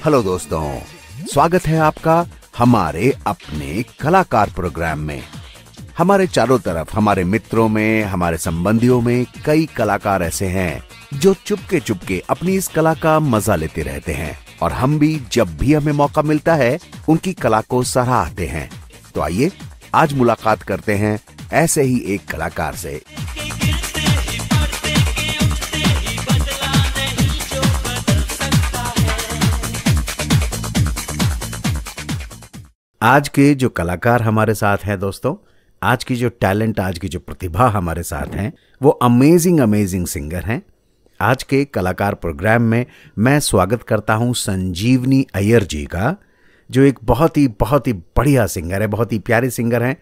Hello दोस्तों, स्वागत है आपका हमारे अपने कलाकार प्रोग्राम में। हमारे चारों तरफ, हमारे मित्रों में, हमारे संबंधियों में कई कलाकार ऐसे हैं जो चुपके चुपके अपनी इस कला का मजा लेते रहते हैं और हम भी जब भी हमें मौका मिलता है उनकी कला को सराहते हैं। तो आइए आज मुलाकात करते हैं ऐसे ही एक कलाकार से। आज के जो कलाकार हमारे साथ हैं दोस्तों, आज की जो टैलेंट, आज की जो प्रतिभा हमारे साथ हैं, वो अमेजिंग सिंगर हैं। आज के कलाकार प्रोग्राम में मैं स्वागत करता हूं संजीवनी अय्यर जी का, जो एक बहुत ही बढ़िया सिंगर है, बहुत ही प्यारे सिंगर हैं।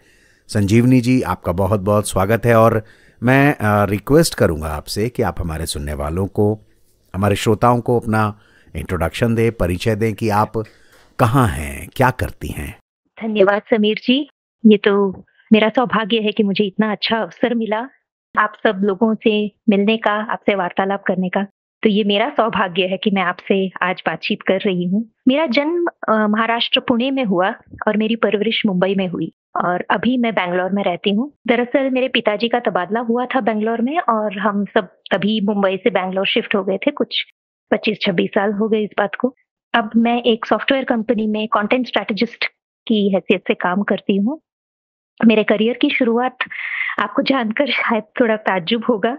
संजीवनी जी, आपका बहुत बहुत स्वागत है और मैं रिक्वेस्ट करूंगा आपसे कि आप हमारे सुनने वालों को, हमारे श्रोताओं को अपना इंट्रोडक्शन दें, परिचय दें कि आप कहाँ हैं, क्या करती हैं। धन्यवाद समीर जी, ये तो मेरा सौभाग्य है कि मुझे इतना अच्छा अवसर मिला आप सब लोगों से मिलने का, आपसे वार्तालाप करने का। तो ये मेरा सौभाग्य है कि मैं आपसे आज बातचीत कर रही हूँ। मेरा जन्म महाराष्ट्र पुणे में हुआ और मेरी परवरिश मुंबई में हुई और अभी मैं बैंगलोर में रहती हूँ। दरअसल मेरे पिताजी का तबादला हुआ था बैंगलोर में और हम सब तभी मुंबई से बैंगलोर शिफ्ट हो गए थे। कुछ 25-26 साल हो गए इस बात को। अब मैं एक सॉफ्टवेयर कंपनी में कंटेंट स्ट्रेटेजिस्ट की हैसियत से काम करती हूँ। मेरे करियर की शुरुआत आपको जानकर शायद थोड़ा ताज्जुब होगा,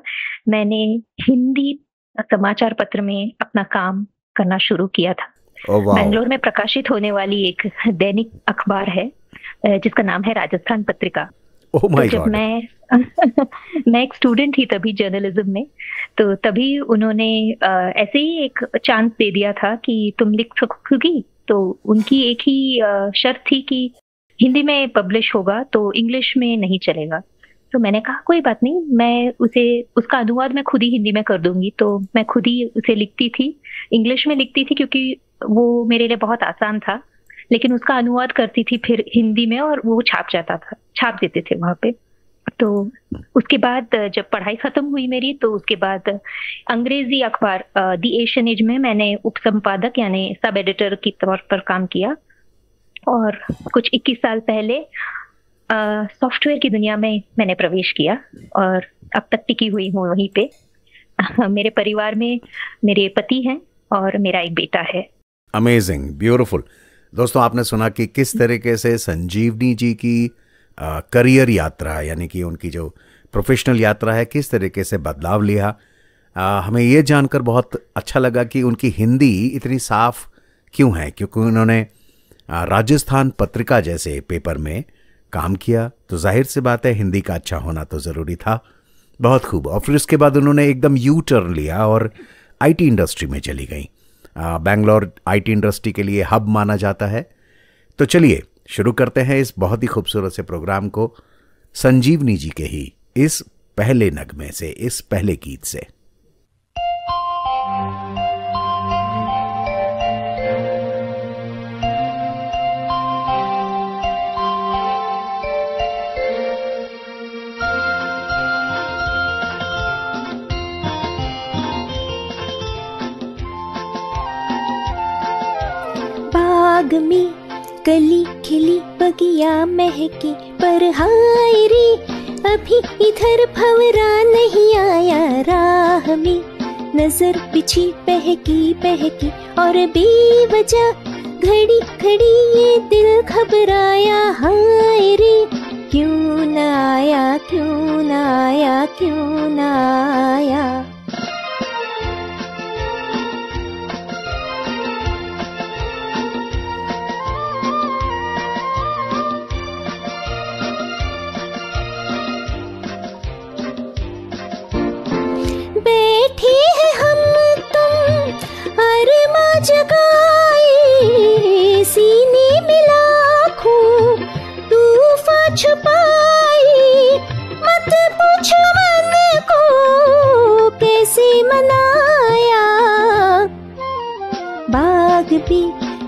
मैंने हिंदी समाचार पत्र में अपना काम करना शुरू किया था। बैंगलोर में प्रकाशित होने वाली एक दैनिक अखबार है जिसका नाम है राजस्थान पत्रिका। तो जब मैं एक स्टूडेंट थी तभी जर्नलिज्म में, तो तभी उन्होंने ऐसे ही एक चांस दे दिया था कि तुम लिख सकोगी। तो उनकी एक ही शर्त थी कि हिंदी में पब्लिश होगा तो इंग्लिश में नहीं चलेगा। तो मैंने कहा कोई बात नहीं, मैं उसका अनुवाद मैं खुद ही हिंदी में कर दूंगी। तो मैं खुद ही उसे लिखती थी, इंग्लिश में लिखती थी क्योंकि वो मेरे लिए बहुत आसान था, लेकिन उसका अनुवाद करती थी फिर हिंदी में और वो छाप देते थे वहां पे। तो उसके बाद जब पढ़ाई खत्म हुई मेरी, तो उसके बाद अंग्रेजी अखबार द एशियन एज में मैंने उप संपादक यानी सब एडिटर की तौर पर काम किया और कुछ 21 साल पहले सॉफ्टवेयर की दुनिया में मैंने प्रवेश किया और अब तक टिकी हुई हूँ वहीं पे। मेरे परिवार में मेरे पति हैं और मेरा एक बेटा है। Amazing, beautiful. दोस्तों, आपने सुना कि किस तरीके से संजीवनी जी की करियर यात्रा, यानी कि उनकी जो प्रोफेशनल यात्रा है, किस तरीके से बदलाव लिया। हमें ये जानकर बहुत अच्छा लगा कि उनकी हिंदी इतनी साफ क्यों है, क्योंकि उन्होंने राजस्थान पत्रिका जैसे पेपर में काम किया, तो जाहिर सी बात है हिंदी का अच्छा होना तो ज़रूरी था। बहुत खूब। और फिर उसके बाद उन्होंने एकदम यू टर्न लिया और आईटी इंडस्ट्री में चली गई। बैंगलोर आईटी इंडस्ट्री के लिए हब माना जाता है। तो चलिए शुरू करते हैं इस बहुत ही खूबसूरत से प्रोग्राम को संजीवनी जी के ही इस पहले नगमे से, इस पहले गीत से। बाग में कली खिली बगिया महकी, पर हाय रे अभी इधर भंवरा नहीं आया। राह में नजर बिछी बहकी और बेवजह घड़ी घड़ी ये दिल घबराया। हाय रे क्यों न आया, क्यों न आया, क्यों न आया। बैठे हैं हम तुम अरमा जगाए, सीने में लाखों तूफान छुपाए। मत पूछो मन को कैसे मनाया। बाग पे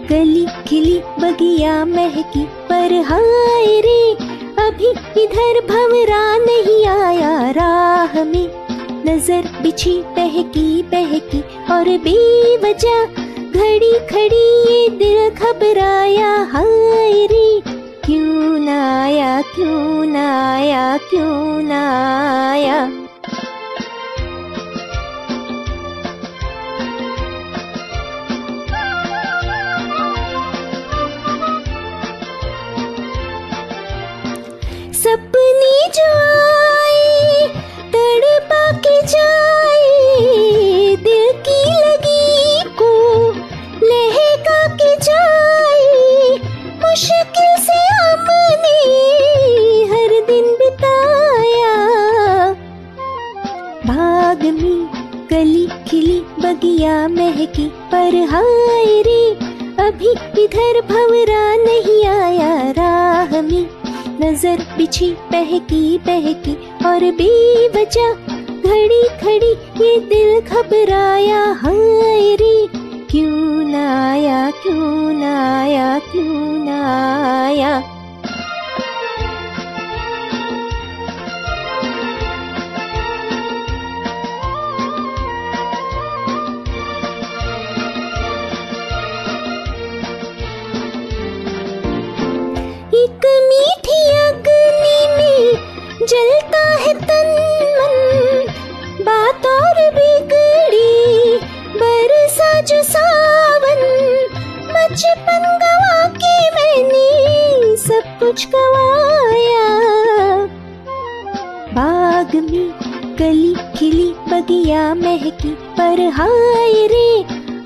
कली खिली बगिया महकी, पर हाय रे अभी इधर भंवरा नहीं आया। राह में नजर बिछी बहकी और बेवजह घड़ी खड़ी ये दिल घबराया, हाय रे क्यों ना आया, क्यों ना आया, क्यों ना आया। सपने जो आए तड़पा के जाए, दिल की लगी को लहका के जाए। मुश्किल से हमने हर दिन बिताया, बाग में कली खिली बगिया महकी, पर हाय रे अभी इधर भंवरा नहीं आया। राह में नजर बिछी बहकी बहकी और बेवजह घड़ी खड़ी ये दिल घबराया, हाय रे क्यों ना आया, क्यों ना आया, क्यों ना आया। एक मीठी अग्नि में जलता है तन मन, बात और बिगड़ी बरसा जो सावन। बचपन गवा के मैंने सब कुछ गवाया, बाग में कली खिली बगिया महकी, पर हाय रे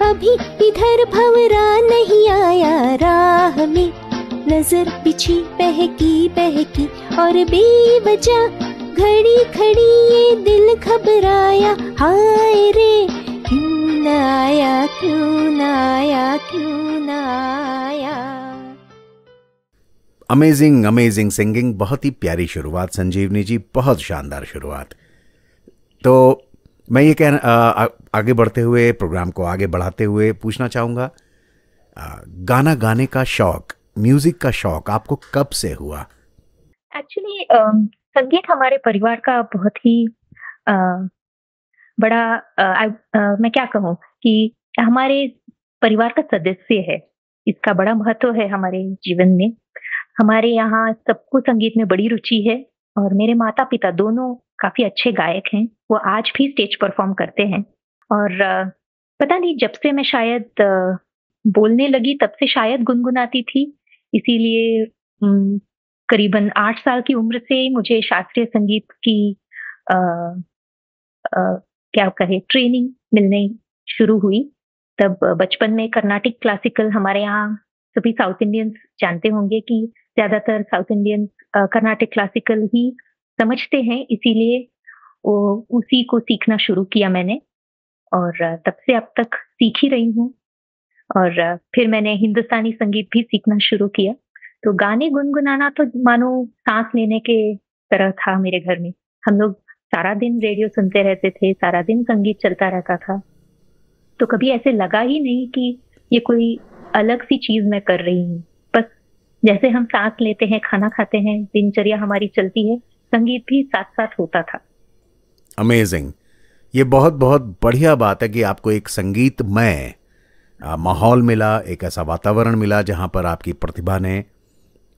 अभी इधर भंवरा नहीं आया। राह में नजर बिछी बहकी बहकी और बेवजह घड़ी खड़ी ये दिल घबराया, हाय रे क्यों ना आया, क्यों ना आया, क्यों ना आया। अमेजिंग अमेजिंग सिंगिंग, बहुत ही प्यारी शुरुआत संजीवनी जी, बहुत शानदार शुरुआत। तो मैं ये आगे बढ़ते हुए, प्रोग्राम को आगे बढ़ाते हुए पूछना चाहूँगा, गाना गाने का शौक, म्यूजिक का शौक आपको कब से हुआ? एक्चुअली संगीत हमारे परिवार का बहुत ही बड़ा मैं क्या कहूँ कि हमारे परिवार का सदस्य है। इसका बड़ा महत्व है हमारे जीवन में। हमारे यहाँ सबको संगीत में बड़ी रुचि है और मेरे माता पिता दोनों काफी अच्छे गायक हैं। वो आज भी स्टेज परफॉर्म करते हैं और पता नहीं जब से मैं शायद बोलने लगी तब से शायद गुनगुनाती थी। इसीलिए करीबन 8 साल की उम्र से मुझे शास्त्रीय संगीत की क्या कहे ट्रेनिंग मिलने शुरू हुई। तब बचपन में कर्नाटिक क्लासिकल, हमारे यहाँ सभी साउथ इंडियंस जानते होंगे कि ज्यादातर साउथ इंडियंस कर्नाटिक क्लासिकल ही समझते हैं, इसीलिए उसी को सीखना शुरू किया मैंने और तब से अब तक सीख ही रही हूँ। और फिर मैंने हिंदुस्तानी संगीत भी सीखना शुरू किया। तो गाने गुनगुनाना तो मानो सांस लेने के तरह था मेरे घर में। हम लोग सारा दिन रेडियो सुनते रहते थे, सारा दिन संगीत चलता रहता था। तो कभी ऐसे लगा ही नहीं कि ये कोई अलग सी चीज मैं कर रही हूँ। बस जैसे हम सांस लेते हैं, खाना खाते हैं, दिनचर्या हमारी चलती है, संगीत भी साथ साथ होता था। अमेजिंग। ये बहुत बहुत बढ़िया बात है कि आपको एक संगीतमय माहौल मिला, एक ऐसा वातावरण मिला जहां पर आपकी प्रतिभा ने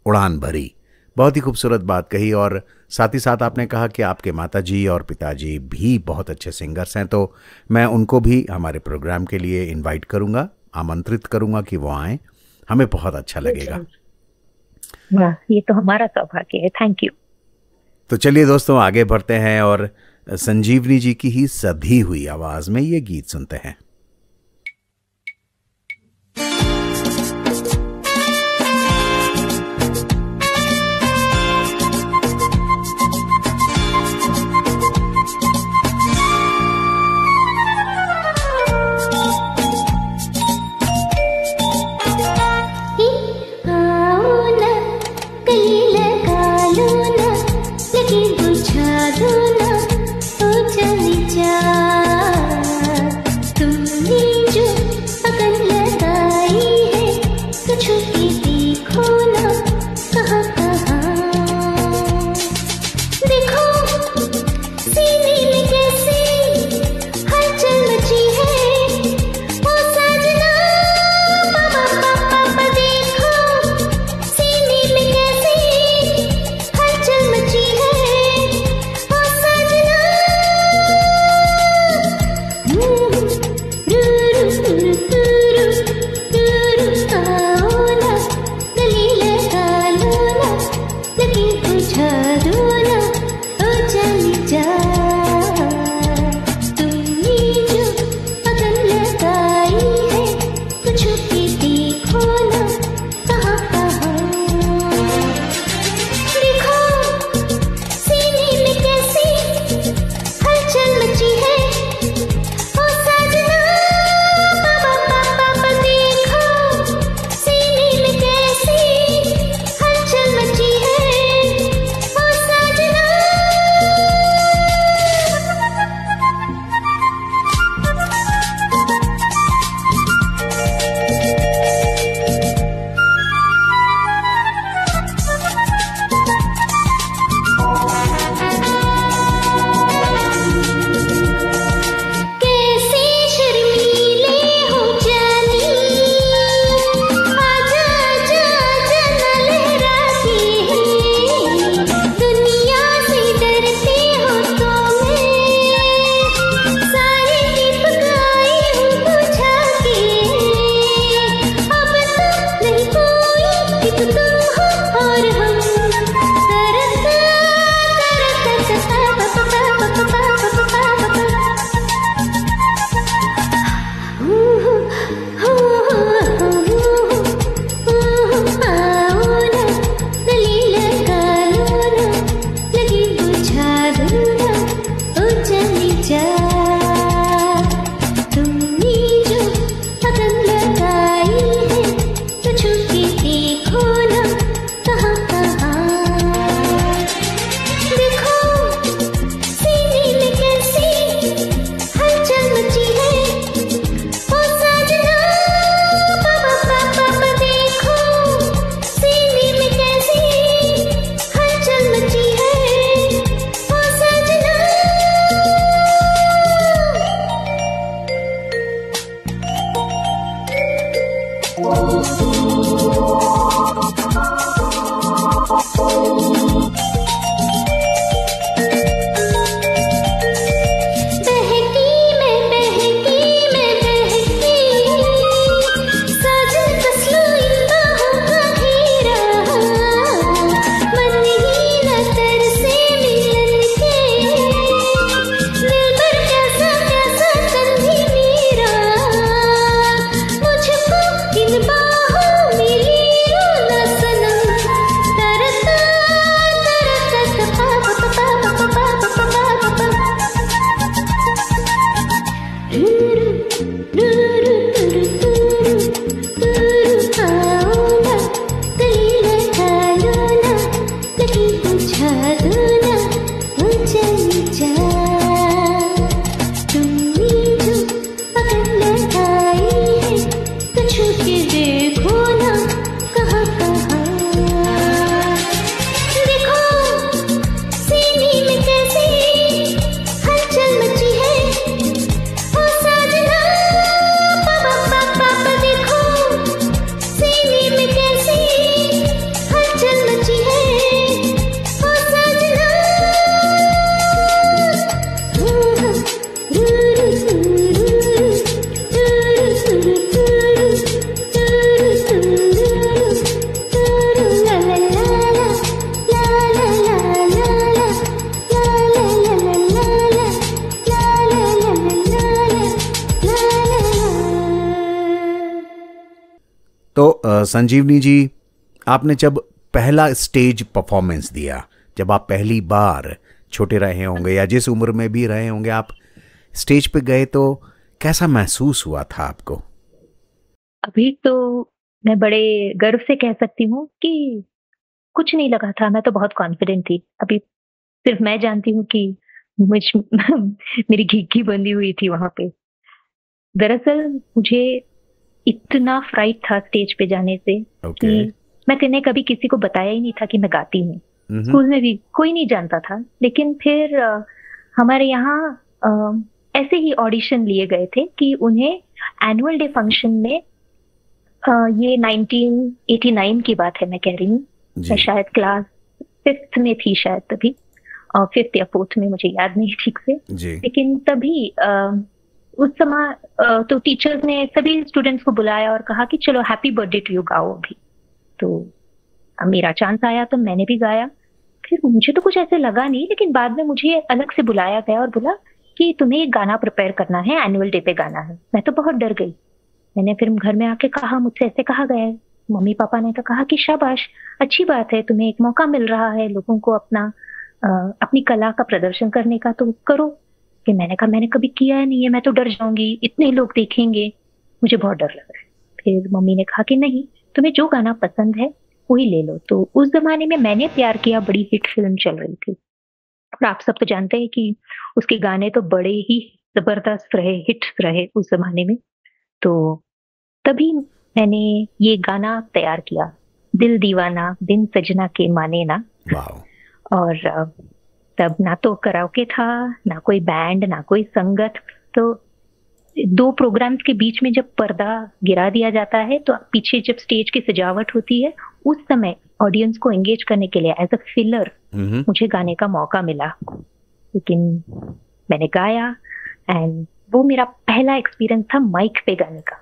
उड़ान भरी। बहुत ही खूबसूरत बात कही। और साथ ही साथ आपने कहा कि आपके माताजी और पिताजी भी बहुत अच्छे सिंगर्स हैं, तो मैं उनको भी हमारे प्रोग्राम के लिए इनवाइट करूंगा, आमंत्रित करूंगा कि वो आएं। हमें बहुत अच्छा लगेगा। वाह, ये तो हमारा सौभाग्य है। Thank you. तो चलिए दोस्तों, आगे बढ़ते हैं और संजीवनी जी की ही सधी हुई आवाज में ये गीत सुनते हैं। तुम तो संजीवनी जी, आपने जब पहला स्टेज परफॉर्मेंस दिया, जब आप पहली बार छोटे रहे होंगे या जिस उम्र में भी रहे होंगे, आप स्टेज पे गए तो कैसा महसूस हुआ था आपको? अभी तो मैं बड़े गर्व से कह सकती हूँ कि कुछ नहीं लगा था, मैं तो बहुत कॉन्फिडेंट थी। अभी सिर्फ मैं जानती हूँ कि मुझ मेरी घिघी बंधी हुई थी वहां पे। दरअसल मुझे इतना फ्राइट था स्टेज पे जाने से कि मैंने कभी किसी को बताया ही नहीं था कि मैं गाती हूँ। स्कूल में भी कोई नहीं जानता था, लेकिन फिर हमारे यहाँ ऐसे ही ऑडिशन लिए गए थे कि उन्हें एनुअल डे फंक्शन में, ये 1989 की बात है मैं कह रही हूँ, मैं शायद क्लास 5th में थी शायद तभी, 5th या 4th में, मुझे याद नहीं ठीक से, लेकिन तभी उस समय तो टीचर्स ने सभी स्टूडेंट्स को बुलाया और कहा कि चलो हैप्पी बर्थडे टू यू गाओ अभी। तो मेरा चांस आया तो मैंने भी गाया। फिर मुझे तो कुछ ऐसे लगा नहीं, लेकिन बाद में मुझे अलग से बुलाया गया और बोला कि तुम्हें एक गाना प्रिपेयर करना है, एनुअल डे पे गाना है। मैं तो बहुत डर गई। मैंने फिर घर में आके कहा, मुझसे ऐसे कहा गया है। मम्मी पापा ने तो कहा कि शाबाश, अच्छी बात है, तुम्हें एक मौका मिल रहा है लोगों को अपनी कला का प्रदर्शन करने का, तो करो। कि मैंने कहा मैंने कभी किया नहीं है, मैं तो डर जाऊंगी, इतने लोग देखेंगे, मुझे बहुत डर लग रहा है। फिर मम्मी ने कहा कि नहीं, तुम्हें जो गाना पसंद है वही ले लो। तो उस जमाने में मैंने प्यार किया बड़ी हिट फिल्म चल रही थी, और आप सब तो जानते हैं कि उसके गाने तो बड़े ही जबरदस्त रहे, हिट्स रहे उस जमाने में। तो तभी मैंने ये गाना तैयार किया, दिल दीवाना बिन सजना के माने ना। और तब ना तो कराओके था, ना कोई बैंड, ना कोई संगत। तो 2 प्रोग्राम्स के बीच में जब पर्दा गिरा दिया जाता है, तो पीछे जब स्टेज की सजावट होती है, उस समय ऑडियंस को एंगेज करने के लिए एज अ फिलर मुझे गाने का मौका मिला। लेकिन मैंने गाया, एंड वो मेरा पहला एक्सपीरियंस था माइक पे गाने का।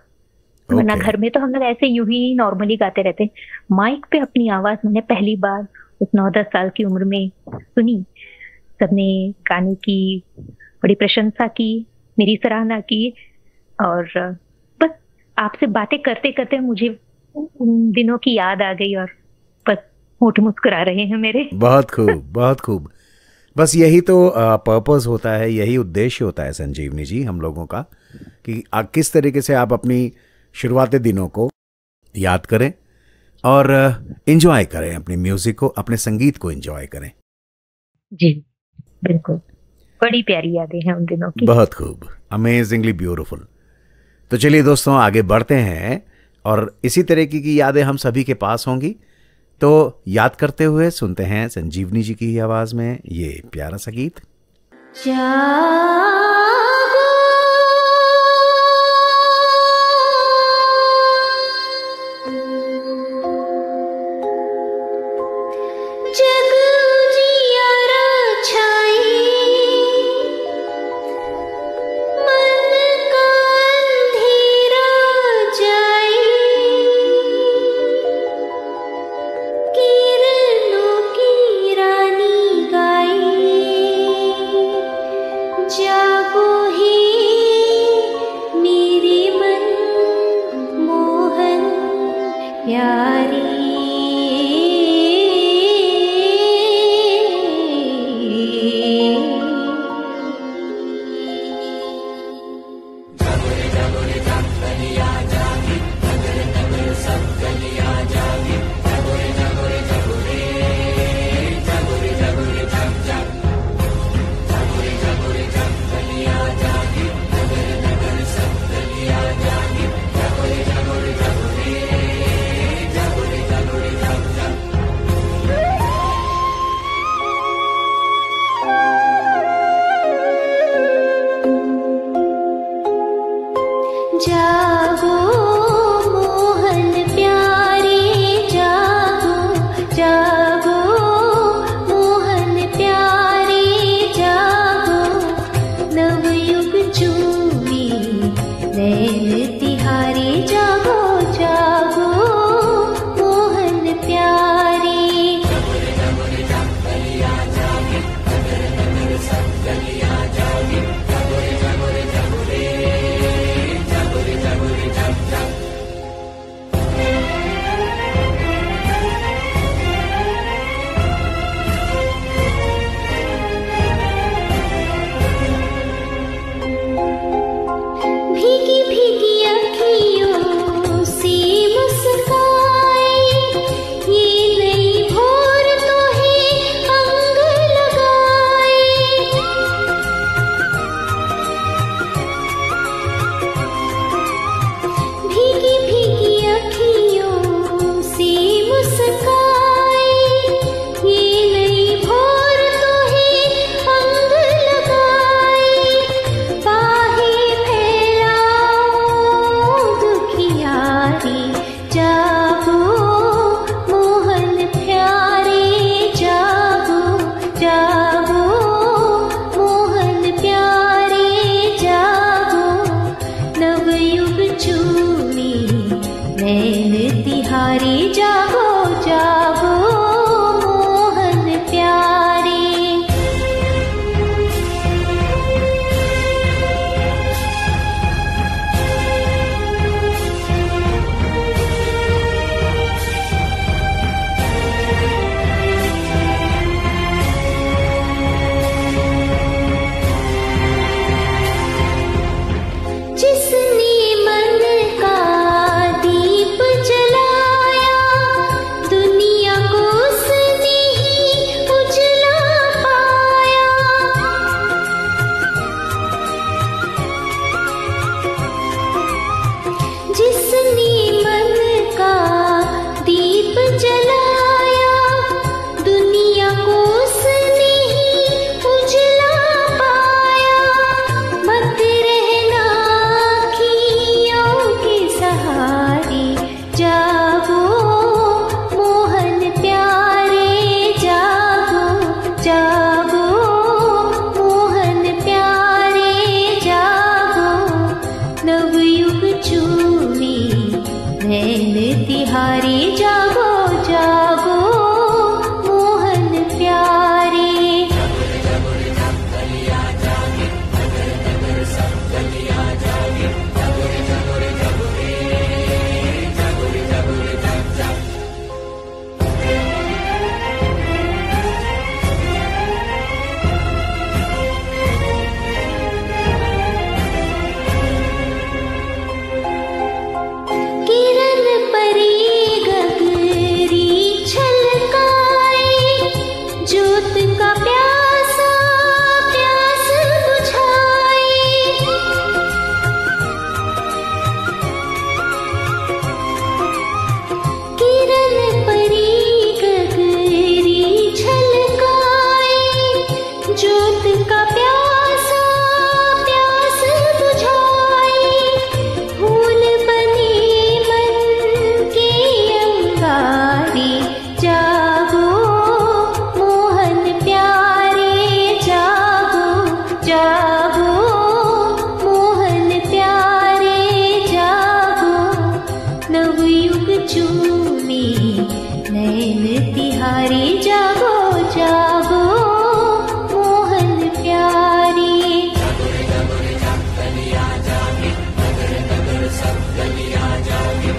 वरना घर में तो हम लोग ऐसे यूं ही नॉर्मली गाते रहते। माइक पे अपनी आवाज मैंने पहली बार उस 9-10 साल की उम्र में सुनी। सबने गाने की बड़ी प्रशंसा की, मेरी सराहना की, और बस आपसे बातें करते करते मुझे उन दिनों की याद आ गई, और बस होठ मुस्कुरा रहे हैं मेरे। बहुत खूब, बहुत खूब। बस यही तो पर्पस होता है, यही उद्देश्य होता है संजीवनी जी हम लोगों का, कि किस तरीके से आप अपनी शुरुआती दिनों को याद करें और एंजॉय करें, अपनी म्यूजिक को, अपने संगीत को एंजॉय करें। जी बिल्कुल, बड़ी प्यारी यादें हैं उन दिनों की। बहुत खूब, अमेजिंगली ब्यूटीफुल। तो चलिए दोस्तों, आगे बढ़ते हैं और इसी तरीके की यादें हम सभी के पास होंगी। तो याद करते हुए सुनते हैं संजीवनी जी की आवाज में ये प्यारा सा गीत। प्यारी। जागो मोहन प्यारे, जागो जागो मोहन प्यारे, जागो नवयुग चूमे नैन तिहारे, जागो जागो मोहन प्यारे। भीगी भीगी अखियों से मुस्काए, ये नई भोर तो है अंग लगाए। भीगी भीगी अखियों से मुस्काए, ये नई भोर तो है अंग लगाए। बाहें फैलाओ दुखियारी, जागो मोहन प्यारे, जागो जागो मोहन प्यारे, जागो नवयुग चूमे नैन तिहारे, जागो जागो मोहन प्यारे। जिसने मन का दीप जलाया, दुनिया को उसने ही उजला पाया। जिसने मन का दीप जलाया, दुनिया को उसने ही उजला पाया। मत रहना अखियों के सहारे, जागो मोहन प्यारे, जागो जागो मोहन प्यारे, जागो नवयुग चूमे नैन तिहारे, जागो जागो मोहन प्यारे। किरण परी गगरी छलकाए, ज्योत का प्यासा प्यास बुझाए। किरण परी गगरी छलकाए, ज्योत का प्यासा प्यास बुझाए। फूल बने मन के अंगारे, जागो मोहन प्यारे, जागो जागो मोहन प्यारे, जागो नवयुग चूमे नैन तिहारे, जागो जागो मोहन प्यारे। सब कलियां जागी,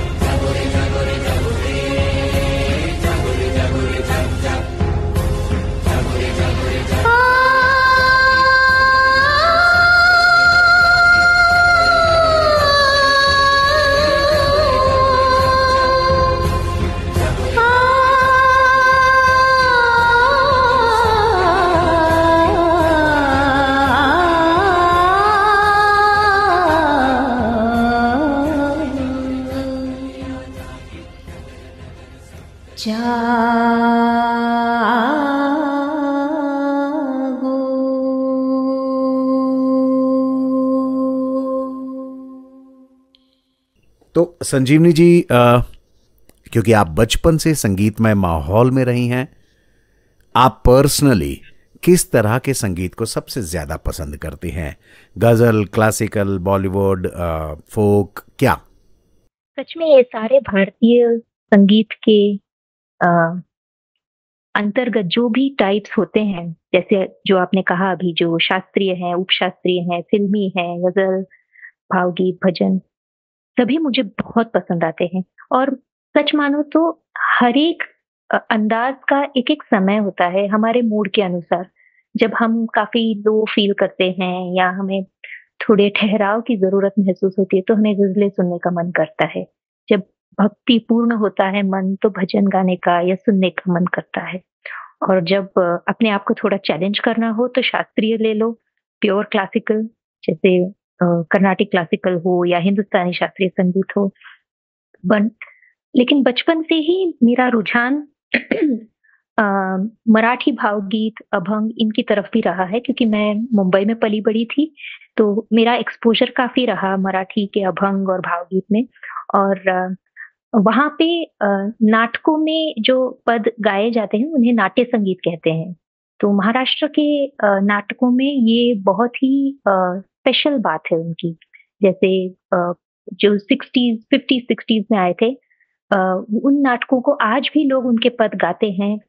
जागो। तो संजीवनी जी, क्योंकि आप बचपन से संगीतमय माहौल में रही हैं, आप पर्सनली किस तरह के संगीत को सबसे ज्यादा पसंद करती हैं? गजल, क्लासिकल, बॉलीवुड, फोक, क्या? सच में ये सारे भारतीय संगीत के अ, अंतर्गत जो भी टाइप्स होते हैं, जैसे जो आपने कहा अभी, जो शास्त्रीय है, उपशास्त्रीय है, फिल्मी है, गजल, भावगीत, भजन, सभी मुझे बहुत पसंद आते हैं। और सच मानो तो हर एक अंदाज का एक एक समय होता है हमारे मूड के अनुसार। जब हम काफी लो फील करते हैं या हमें थोड़े ठहराव की जरूरत महसूस होती है, तो हमें गजलें सुनने का मन करता है। जब भक्ति पूर्ण होता है मन, तो भजन गाने का या सुनने का मन करता है। और जब अपने आप को थोड़ा चैलेंज करना हो, तो शास्त्रीय ले लो, प्योर क्लासिकल, जैसे कर्नाटिक क्लासिकल हो या हिंदुस्तानी शास्त्रीय संगीत हो। बन लेकिन बचपन से ही मेरा रुझान अ, मराठी भावगीत, अभंग, इनकी तरफ भी रहा है, क्योंकि मैं मुंबई में पली-बड़ी थी, तो मेरा एक्सपोज़र काफ़ी रहा मराठी के अभंग और भावगीत में। और वहाँ पे नाटकों में जो पद गाए जाते हैं, उन्हें नाट्य संगीत कहते हैं। तो महाराष्ट्र के नाटकों में ये बहुत ही स्पेशल बात है उनकी। जैसे जो 60s, 50s, 60s में आए थे, उन नाटकों को आज भी लोग उनके पद गाते हैं,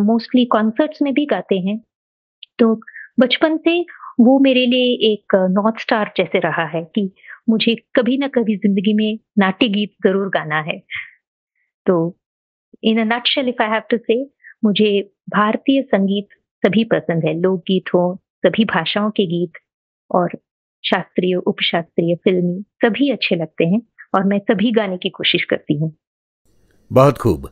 मोस्टली कॉन्सर्ट्स में भी गाते हैं। तो बचपन से वो मेरे लिए एक नॉर्थ स्टार जैसे रहा है कि मुझे कभी ना कभी ज़िंदगी में नाट्य गीत ज़रूर गाना है। तो in a nutshell if I have to say, मुझे भारतीय संगीत सभी पसंद है। लोकगीत हो, सभी भाषाओं के गीत, और शास्त्रीय, उपशास्त्रीय, फ़िल्मी, सभी अच्छे लगते हैं और मैं सभी गाने की कोशिश करती हूँ। बहुत खूब।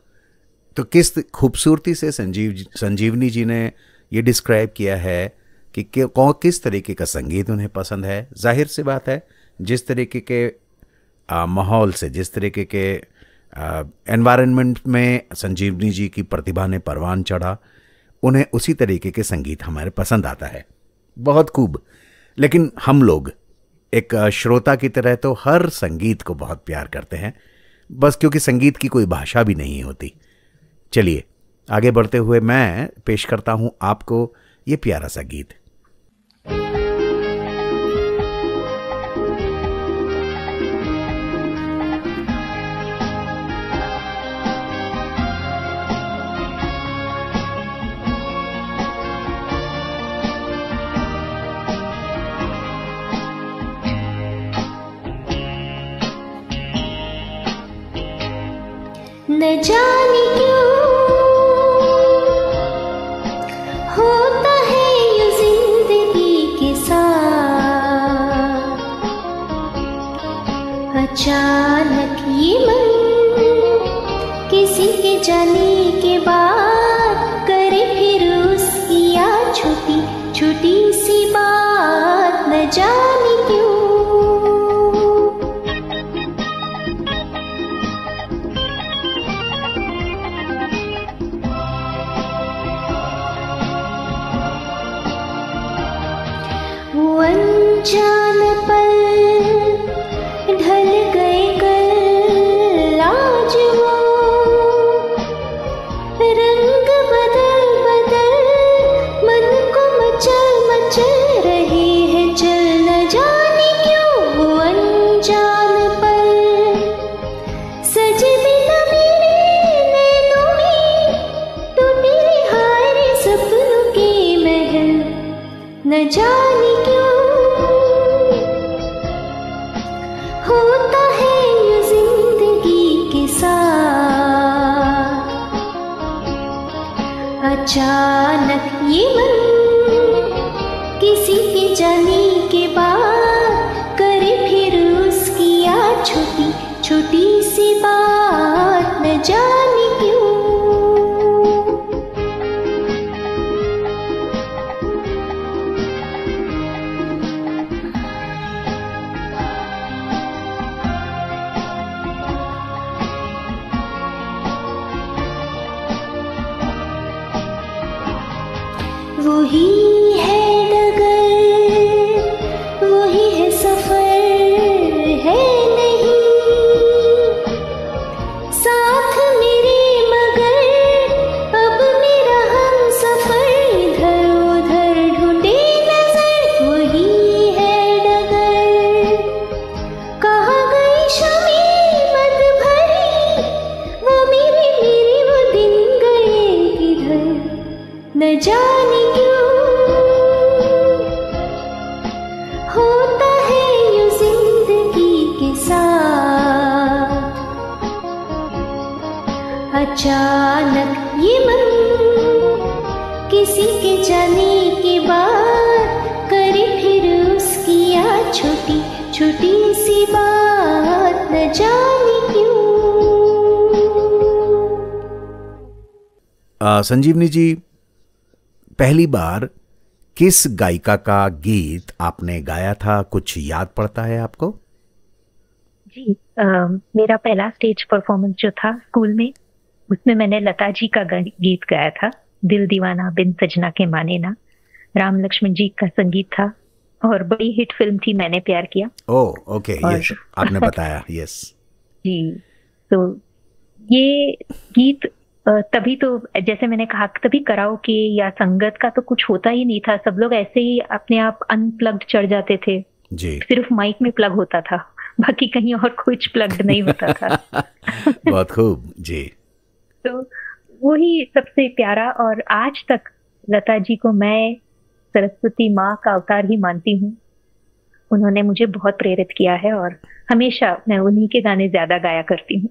तो किस खूबसूरती से संजीवनी जी ने ये डिस्क्राइब किया है कि किस तरीके का संगीत उन्हें पसंद है। जाहिर सी बात है, जिस तरीके के माहौल से, जिस तरीके के एनवायरनमेंट में संजीवनी जी की प्रतिभा ने परवान चढ़ा, उन्हें उसी तरीके के संगीत हमारे पसंद आता है। बहुत खूब। लेकिन हम लोग एक श्रोता की तरह तो हर संगीत को बहुत प्यार करते हैं, बस क्योंकि संगीत की कोई भाषा भी नहीं होती। चलिए आगे बढ़ते हुए मैं पेश करता हूं आपको ये प्यारा सा गीत। न जाने क्यों होता है यूं जिंदगी के साथ, अचानक ये मन किसी के जाने के बाद करे फिर उसकी याद, छोटी छोटी सी बात, न जाने क्यों। अनजान पल ढल गए कल, आज वो रंग बदल बदल मन को मचल मचल रहे हैं चल, न जाने क्यों वो अनजान पल सजे बिना मेरे नैनों में, टूटे हारे सपनों के महल, न जाने क्यों होता है ये जिंदगी के साथ, अचानक ये मन किसी के जाने के बाद करे फिर उसकी याद, छोटी छोटी सी बात, न जाने क्यों। वही है डगर, वही है सफर, है नहीं साथ मेरे, मगर अब मेरा हम सफर इधर उधर ढूंढे नजर, वही है डगर। कहाँ गई शमी मत भरी, वो मेरे वो दिन गए किधर, न जाने क्यों होता है यूं जिंदगी के साथ। अचानक ये मन किसी के जाने के बाद करे फिर उसकी याद, छोटी छोटी सी बात, न जाने क्यों। संजीवनी जी, पहली बार किस गायिका का गीत आपने गाया था, कुछ याद पड़ता है आपको? जी, मेरा पहला स्टेज परफॉर्मेंस जो था स्कूल में, उसमें मैंने लता जी का गीत गाया था, दिल दीवाना बिन सजना के माने ना। राम लक्ष्मण जी का संगीत था और बड़ी हिट फिल्म थी मैंने प्यार किया। ओह ओके, यस, आपने बताया, यस जी। तो ये गीत तभी तो, जैसे मैंने कहा, तभी कराओके या संगत का तो कुछ होता ही नहीं था, सब लोग ऐसे ही अपने आप अनप्लग्ड चढ़ जाते थे जी। सिर्फ माइक में प्लग होता था, बाकी कहीं और कुछ प्लग्ड नहीं होता था। बहुत खूब जी। तो वही सबसे प्यारा, और आज तक लता जी को मैं सरस्वती माँ का अवतार ही मानती हूँ। उन्होंने मुझे बहुत प्रेरित किया है और हमेशा मैं उन्हीं के गाने ज्यादा गाया करती हूँ।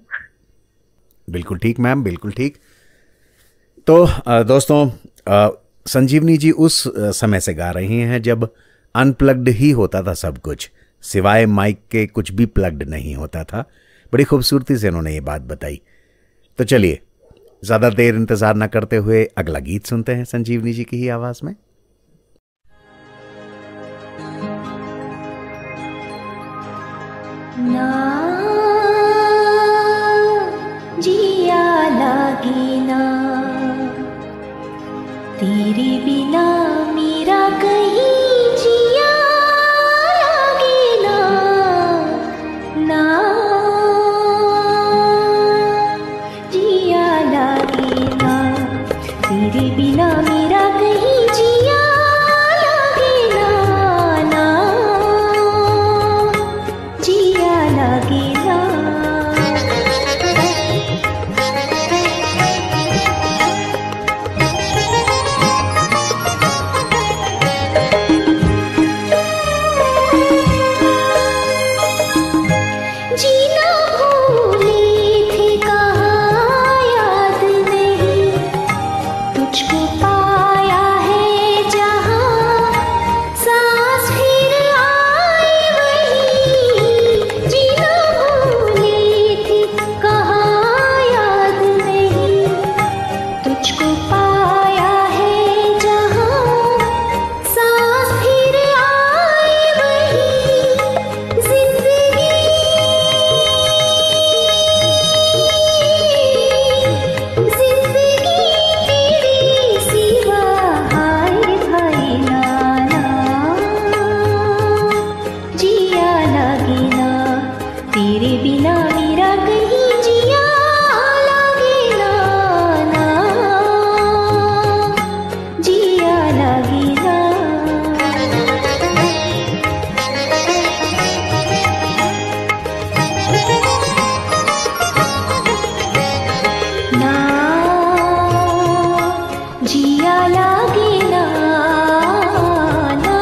बिल्कुल ठीक मैम, बिल्कुल ठीक। तो दोस्तों, संजीवनी जी उस समय से गा रही हैं जब अनप्लग्ड ही होता था सब कुछ, सिवाय माइक के कुछ भी प्लग्ड नहीं होता था। बड़ी खूबसूरती से उन्होंने ये बात बताई। तो चलिए, ज़्यादा देर इंतज़ार ना करते हुए अगला गीत सुनते हैं संजीवनी जी की ही आवाज़ में। ना जिया लागे ना, तेरे बिना मेरा कहीं जिया लागे ना, ना जिया लागे ना, तेरे बिना मेरा कहीं जिया लागे ना, ना जिया लागे ना। जीना भूले थे कहाँ याद नहीं, तुझको पाया है जहाँ सांस फिर आए वही। जीना भूले थे कहाँ याद नहीं, तुझको पाया है जहाँ सांस फिर आए वही। जिंदगी तेरे सिवा हाय भाई नाना, जिया लागे ना, तेरे बिना मेरा कहीं जिया लागे ना, ना जिया लागे ना। ना जिया लागे ना, ना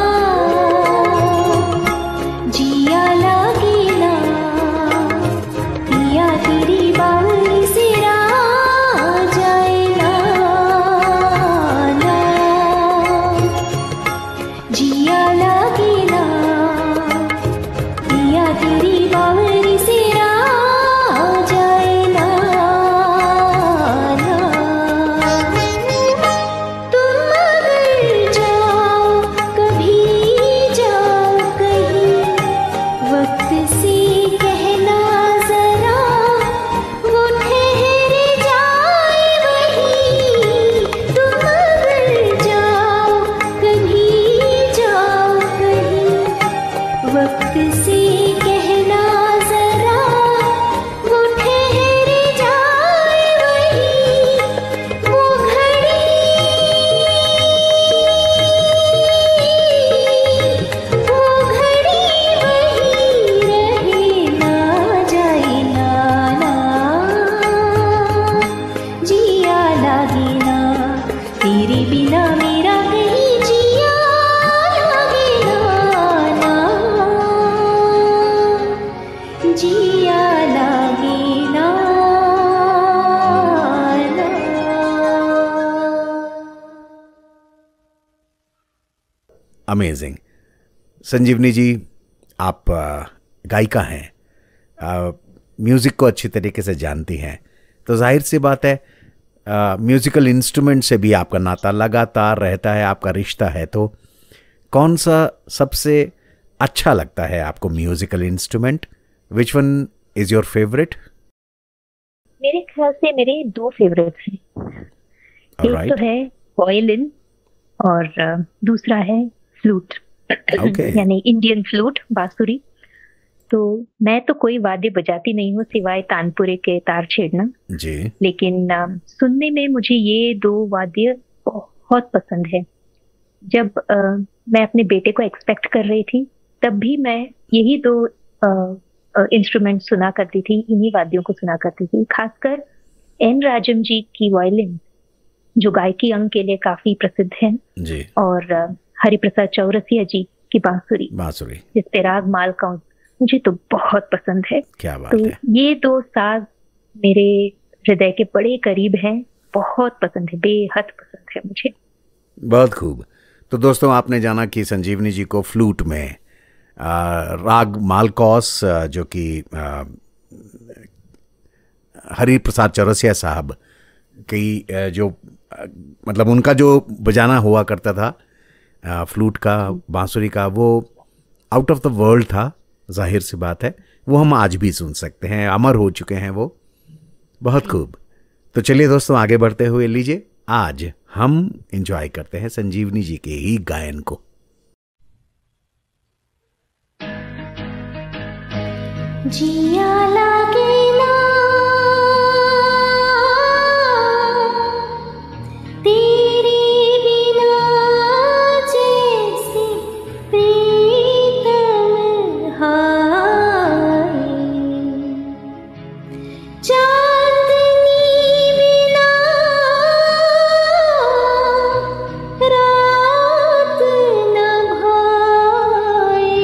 जिया लागे ना, पिया तेरी बावली से राह जाए ना, ना जिया लागे ना, पिया तेरी बावली से राह जाए ना, ना तुम अगर जाओ कभी, जाओ कहीं, वक्त से कहना जरा अमेजिंग। संजीवनी जी, आप गायिका हैं, म्यूज़िक को अच्छी तरीके से जानती हैं, तो जाहिर सी बात है म्यूज़िकल इंस्ट्रूमेंट से भी आपका नाता लगातार रहता है, आपका रिश्ता है। तो कौन सा सबसे अच्छा लगता है आपको musical instrument? Which one is your favourite? मेरे ख्याल से मेरे 2 फेवरेट्स हैं। एक तो है वायलिन और दूसरा है फ्लूट, यानी इंडियन फ्लूट, बांसुरी। तो मैं तो कोई वाद्य बजाती नहीं हूँ सिवाय तानपुरे के तार छेड़ना जी, लेकिन सुनने में मुझे ये 2 वाद्य बहुत पसंद है। जब मैं अपने बेटे को एक्सपेक्ट कर रही थी तब भी मैं यही 2 इंस्ट्रूमेंट सुना करती थी, इन्हीं वाद्यों को सुना करती थी। खासकर एन राजम जी की वायलिन, जो गायकी अंग के लिए काफी प्रसिद्ध है जी, और हरिप्रसाद चौरसिया जी की बांसुरी जिस पे राग मालकाउंट, मुझे तो बहुत पसंद है। क्या बात है। ये 2 साज मेरे हृदय के बड़े करीब हैं, बहुत पसंद है, बेहद पसंद है मुझे। बहुत खूब। तो दोस्तों, आपने जाना कि संजीवनी जी को फ्लूट में राग मालकौस, जो कि हरिप्रसाद चौरसिया साहब की जो मतलब उनका जो बजाना हुआ करता था फ्लूट का, बांसुरी का, वो आउट ऑफ द वर्ल्ड था। जाहिर सी बात है वो हम आज भी सुन सकते हैं, अमर हो चुके हैं वो। बहुत खूब। तो चलिए दोस्तों, आगे बढ़ते हुए लीजिए आज हम एंजॉय करते हैं संजीवनी जी के ही गायन को। जिया लागे ना तेरे बिना, जैसे प्रीतम हाय, चांदनी बिना रात न भाए।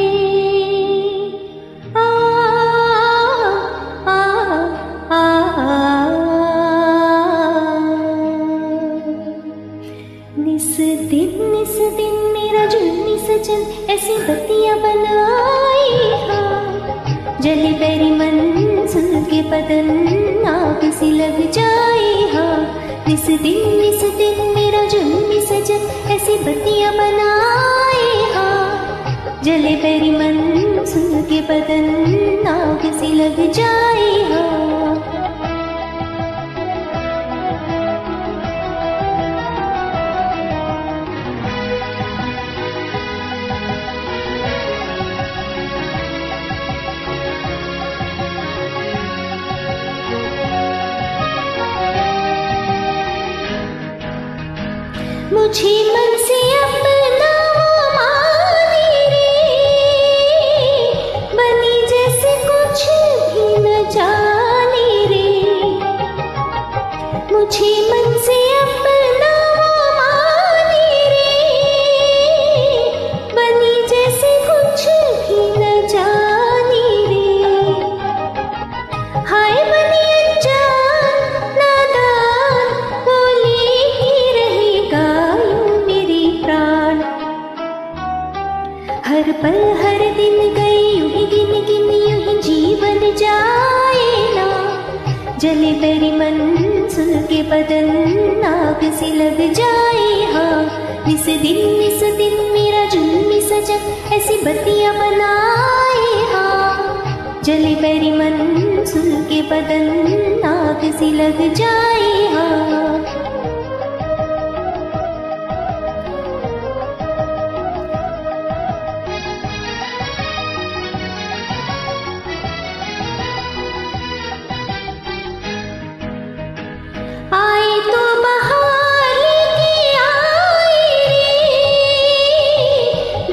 निस दिन मेरा जुल्मी सजन ऐसी बत्तियां बनाए, हाँ जले बेरी मन सुन के बदन आग सी लग जाए। हाँ निस दिन मेरा जुल्मी सजन ऐसी बत्तियां बनाए, हाँ जले बेरी मन सुन के बदन आग सी लग जाए। हाँ मुझे मन से अपना माने रे, बनी जैसे कुछ भी न जाने रे। मुझे मन से अपना माने रे, बनी जैसे कुछ भी न जाने रे। हाय बनी अनजान नादान, बोले ही रहेगा मेरी प्राण। हर पल हर दिन गए यूं ही गिन गिन, यूं ही जीवन जाए ना। जले बेरी मन सुन के बदन आग सी लग जाए। हाँ इस दिन मेरा जुल्मी सजन ऐसी बत्तियां बनाए। हाँ जले बेरी मन सुन के बदन आग सी लग जाए। हाँ आए तो बहार लेके आए रे,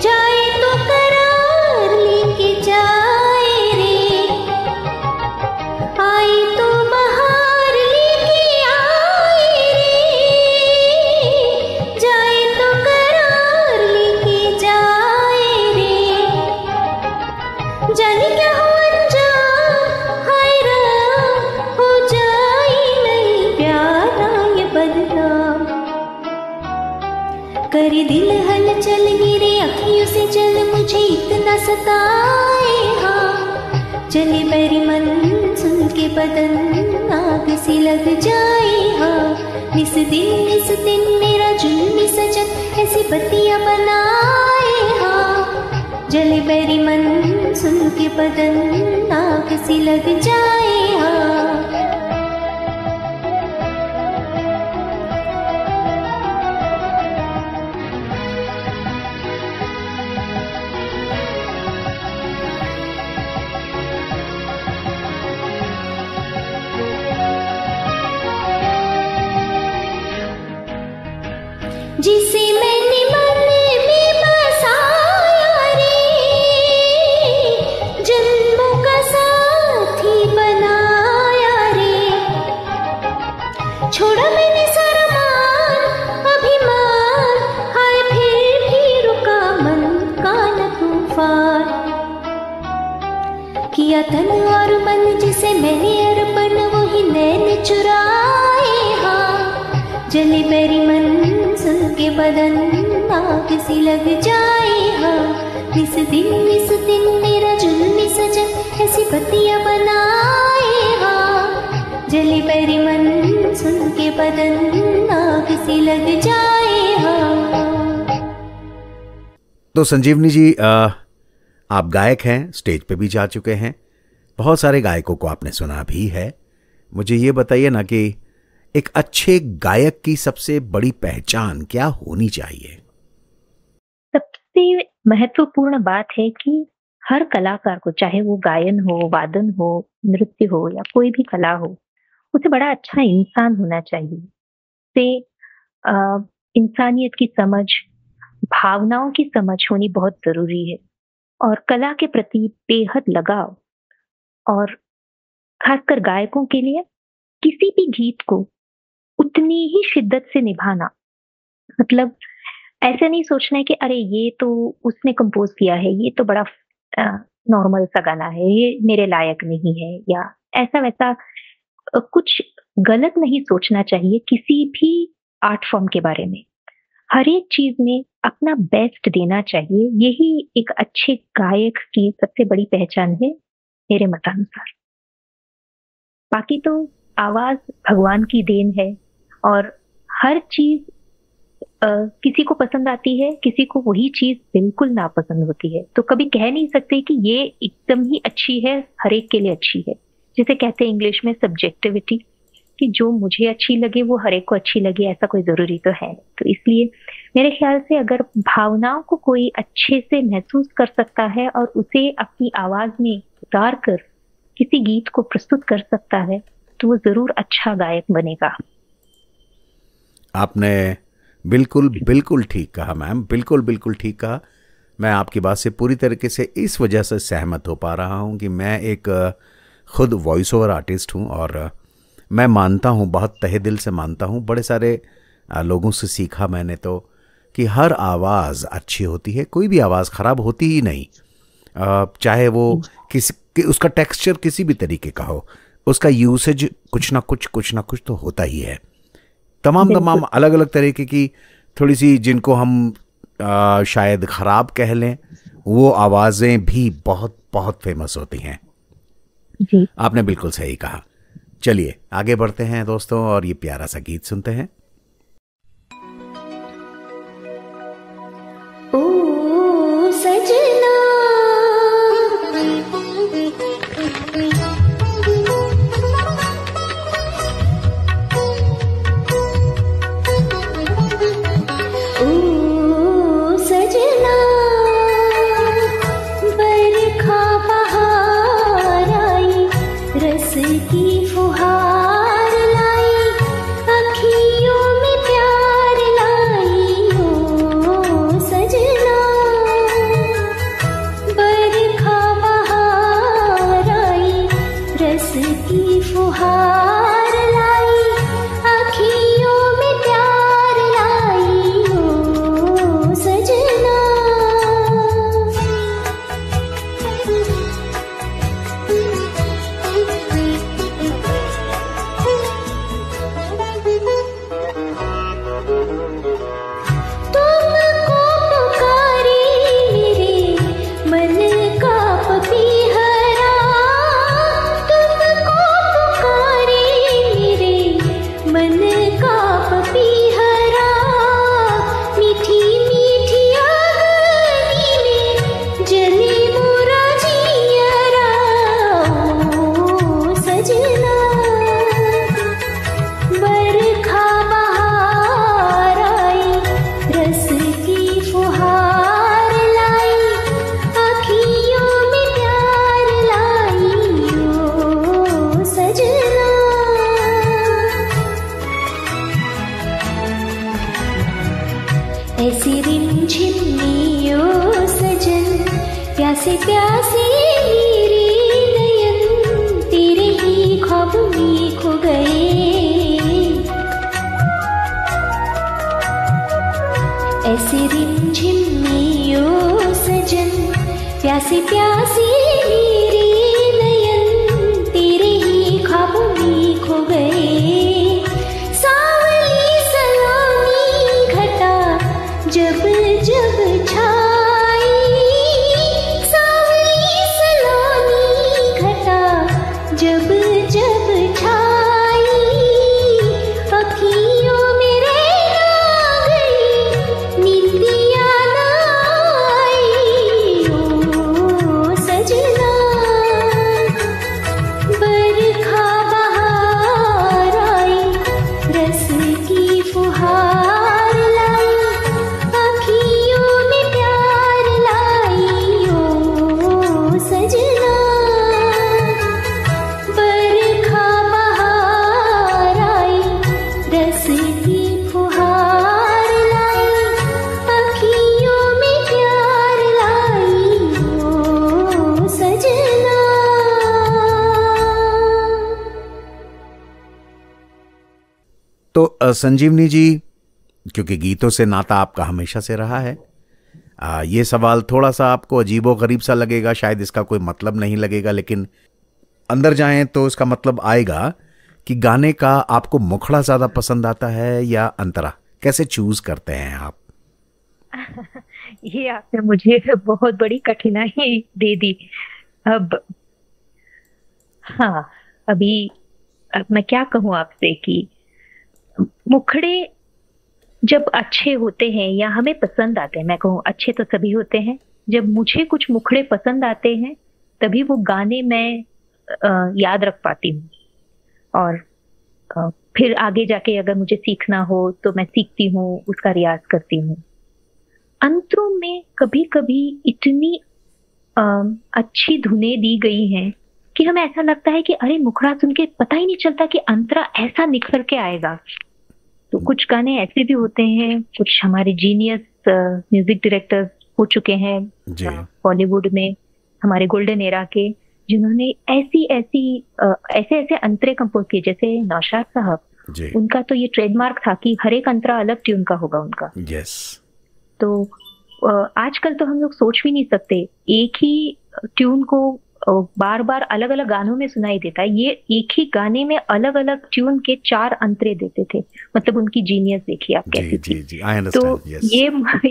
जाए तो करार लेके जाए रे। आए तो बहार लेके आए रे, जाए तो करार लेके जाए रे। जाने क्या हो अनजान, हाय राम हो जाए नहीं प्यारा ये बदनाम। करे दिल हलचल गिरे अखियां से चल मुझे इतना सताए, हाँ चले मेरी मन सुन के बदन आग सी लग जाए, हाँ इस दिन मेरा जुल्मी सजन ऐसी बत्तियां बनाए, हाँ जले मेरी मन सुन के बदन आग सी लग जाए, हाँ जिसे मैंने मन में बसाया रे, जन्मों का साथी बनाया रे, छोड़ा मैंने सारा मान अभिमान, हाय फिर भी रुका मन का न तूफान, किया तन और मन जिसे मैंने अर्पण वही नैन चुराए, हाँ जले मेरी मन सुन के बदन आग सी लग जाए, हाँ इस दिन मेरा जुल्मी सजन ऐसी बत्तियां बनाए, हाँ जले मेरी मन सुन के बदन आग सी लग जाए, हाँ। तो संजीवनी जी, आप गायक हैं, स्टेज पे भी जा चुके हैं, बहुत सारे गायकों को आपने सुना भी है। मुझे ये बताइए ना कि एक अच्छे गायक की सबसे बड़ी पहचान क्या होनी चाहिए? सबसे महत्वपूर्ण बात है कि हर कलाकार को, चाहे वो गायन हो, वादन हो, नृत्य हो या कोई भी कला हो, उसे बड़ा अच्छा इंसान होना चाहिए। से इंसानियत की समझ, भावनाओं की समझ होनी बहुत जरूरी है, और कला के प्रति बेहद लगाव, और खासकर गायकों के लिए किसी भी गीत को उतनी ही शिद्दत से निभाना। मतलब ऐसे नहीं सोचना है कि अरे ये तो उसने कंपोज किया है, ये तो बड़ा नॉर्मल सा गाना है, ये मेरे लायक नहीं है, या ऐसा वैसा कुछ गलत नहीं सोचना चाहिए किसी भी आर्ट फॉर्म के बारे में। हर एक चीज में अपना बेस्ट देना चाहिए। यही एक अच्छे गायक की सबसे बड़ी पहचान है मेरे मतानुसार। बाकी तो आवाज भगवान की देन है, और हर चीज किसी को पसंद आती है, किसी को वही चीज बिल्कुल नापसंद होती है। तो कभी कह नहीं सकते कि ये एकदम ही अच्छी है, हर एक के लिए अच्छी है। जिसे कहते हैं इंग्लिश में सब्जेक्टिविटी, कि जो मुझे अच्छी लगे वो हर एक को अच्छी लगे, ऐसा कोई जरूरी तो है। तो इसलिए मेरे ख्याल से अगर भावनाओं को कोई अच्छे से महसूस कर सकता है और उसे अपनी आवाज में उतार कर किसी गीत को प्रस्तुत कर सकता है, तो वो जरूर अच्छा गायक बनेगा। आपने बिल्कुल बिल्कुल ठीक कहा मैम, बिल्कुल बिल्कुल ठीक कहा। मैं आपकी बात से पूरी तरीके से इस वजह से सहमत हो पा रहा हूँ कि मैं एक खुद वॉइस ओवर आर्टिस्ट हूँ, और मैं मानता हूँ, बहुत तहे दिल से मानता हूँ, बड़े सारे लोगों से सीखा मैंने तो, कि हर आवाज़ अच्छी होती है, कोई भी आवाज़ ख़राब होती ही नहीं। चाहे वो उसका टेक्सचर किसी भी तरीके का हो, उसका यूसेज कुछ ना कुछ तो होता ही है। तमाम अलग अलग तरीके की थोड़ी सी, जिनको हम शायद ख़राब कह लें, वो आवाज़ें भी बहुत बहुत फेमस होती हैं जी। आपने बिल्कुल सही कहा। चलिए आगे बढ़ते हैं दोस्तों, और ये प्यारा सा गीत सुनते हैं। ओ सजना प्यासे प्यासे मेरे नयन तेरे ही ख्वाब में खो गए। ऐसे रिमझिम में ओ सजन, प्यासे प्यासे मेरे नयन तेरे ही ख्वाब में खो गए। सावली सलामी घटा जब जब छाई, सावली सलामी घटा जब जब छाई, अखियों में रहना गई नींदिया ना आई। ओ सजना बरखा बहार आई, रस की फुहार लाई, अखियों में प्यार लाई। ओ सजना बरखा बहार आई, रस की फुहार लाई, अखियों में प्यार लाई। ओ सजना। तो संजीवनी जी, क्योंकि गीतों से नाता आपका हमेशा से रहा है, ये सवाल थोड़ा सा आपको अजीबो गरीब सा लगेगा, शायद इसका कोई मतलब नहीं लगेगा, लेकिन अंदर जाएं तो इसका मतलब आएगा कि गाने का आपको मुखड़ा ज़्यादा पसंद आता है या अंतरा? कैसे चूज करते हैं आप? ये आपने मुझे बहुत बड़ी कठिनाई दे दी। अब हाँ, अब मैं क्या कहूँ आपसे कि मुखड़े जब अच्छे होते हैं या हमें पसंद आते हैं, मैं कहूँ अच्छे तो सभी होते हैं, जब मुझे कुछ मुखड़े पसंद आते हैं तभी वो गाने मैं याद रख पाती हूँ। और फिर आगे जाके अगर मुझे सीखना हो तो मैं सीखती हूँ, उसका रियाज करती हूँ। अंतरों में कभी कभी इतनी अच्छी धुनें दी गई हैं कि हमें ऐसा लगता है कि अरे मुखड़ा सुन के पता ही नहीं चलता कि अंतरा ऐसा निखर के आएगा। तो कुछ गाने ऐसे भी होते हैं, कुछ हमारे जीनियस म्यूजिक डायरेक्टर्स हो चुके हैं बॉलीवुड में, हमारे गोल्डन एरा के, जिन्होंने ऐसे ऐसे अंतरे कंपोज किए, जैसे नौशाद साहब। उनका तो ये ट्रेडमार्क था कि हर एक अंतरा अलग ट्यून का होगा उनका। तो आजकल तो हम लोग सोच भी नहीं सकते, एक ही ट्यून को बार बार अलग अलग गानों में सुनाई देता है। ये एक ही गाने में अलग अलग ट्यून के 4 अंतरे देते थे, मतलब उनकी जीनियस देखिए आप कैसी थी। तो